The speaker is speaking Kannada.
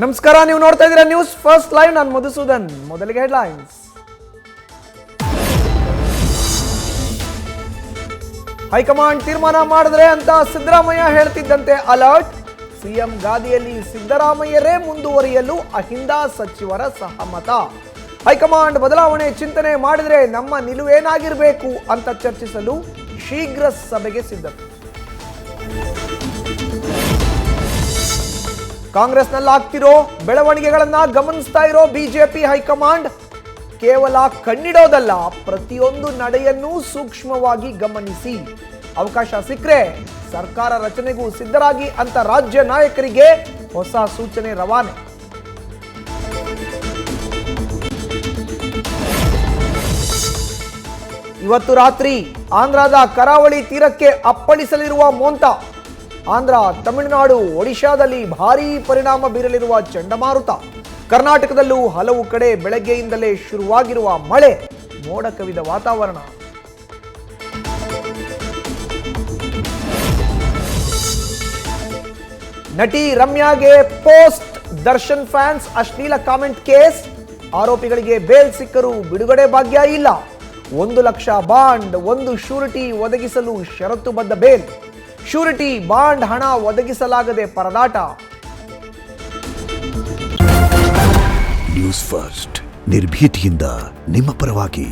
ನಮಸ್ಕಾರ, ನೀವು ನೋಡ್ತಾ ಇದ್ದೀರಾ ನ್ಯೂಸ್ ಫಸ್ಟ್ ಲೈವ್. ನಾನು ಮಧುಸೂದನ್. ಮೊದಲಿಗೆ ಹೆಡ್ಲೈನ್ಸ್. ಹೈಕಮಾಂಡ್ ತೀರ್ಮಾನ ಮಾಡಿದ್ರೆ ಅಂತ ಸಿದ್ದರಾಮಯ್ಯ ಹೇಳ್ತಿದ್ದಂತೆ ಅಲರ್ಟ್. ಸಿಎಂ ಗಾದಿಯಲ್ಲಿ ಸಿದ್ದರಾಮಯ್ಯರೇ ಮುಂದುವರಿಯಲು ಅಹಿಂದ ಸಚಿವರ ಸಹಮತ. ಹೈಕಮಾಂಡ್ ಬದಲಾವಣೆ ಚಿಂತನೆ ಮಾಡಿದ್ರೆ ನಮ್ಮ ನಿಲುವೇನಾಗಿರಬೇಕು ಅಂತ ಚರ್ಚಿಸಲು ಶೀಘ್ರ ಸಭೆಗೆ ಸಿದ್ಧತೆ. ಕಾಂಗ್ರೆಸ್ನಲ್ಲಿ ಆಗ್ತಿರೋ ಬೆಳವಣಿಗೆಗಳನ್ನ ಗಮನಿಸ್ತಾ ಇರೋ ಬಿಜೆಪಿ ಹೈಕಮಾಂಡ್ ಕೇವಲ ಕಣ್ಣಿಡೋದಲ್ಲ, ಪ್ರತಿಯೊಂದು ನಡೆಯನ್ನೂ ಸೂಕ್ಷ್ಮವಾಗಿ ಗಮನಿಸಿ. ಅವಕಾಶ ಸಿಕ್ಕರೆ ಸರ್ಕಾರ ರಚನೆಗೂ ಸಿದ್ಧರಾಗಿ ಅಂತ ರಾಜ್ಯ ನಾಯಕರಿಗೆ ಹೊಸ ಸೂಚನೆ ರವಾನೆ. ಇವತ್ತು ರಾತ್ರಿ ಆಂಧ್ರದ ಕರಾವಳಿ ತೀರಕ್ಕೆ ಅಪ್ಪಳಿಸಲಿರುವ ಮೋಂತಾ. ಆಂಧ್ರ, ತಮಿಳುನಾಡು, ಒಡಿಶಾದಲ್ಲಿ ಭಾರೀ ಪರಿಣಾಮ ಬೀರಲಿರುವ ಚಂಡಮಾರುತ. ಕರ್ನಾಟಕದಲ್ಲೂ ಹಲವು ಕಡೆ ಬೆಳಗ್ಗೆಯಿಂದಲೇ ಶುರುವಾಗಿರುವ ಮಳೆ, ಮೋಡ ಕವಿದ ವಾತಾವರಣ. ನಟಿ ರಮ್ಯಾಗೆ ಪೋಸ್ಟ್ ದರ್ಶನ್ ಫ್ಯಾನ್ಸ್ ಅಶ್ಲೀಲ ಕಾಮೆಂಟ್ ಕೇಸ್. ಆರೋಪಿಗಳಿಗೆ ಬೇಲ್ ಸಿಕ್ಕರೂ ಬಿಡುಗಡೆ ಭಾಗ್ಯ ಇಲ್ಲ. 1 ಲಕ್ಷ ಬಾಂಡ್, 1 ಶ್ಯೂರಿಟಿ ಒದಗಿಸಲು ಷರತ್ತುಬದ್ಧ ಬೇಲ್. ಶ್ಯೂರಿಟಿ ಬಾಂಡ್ ಹಣ ಒದಗಿಸಲಾಗದೆ ಪರದಾಟ. ನ್ಯೂಸ್ ಫಸ್ಟ್, ನಿರ್ಭೀತಿಯಿಂದ ನಿಮ್ಮ ಪರವಾಗಿ.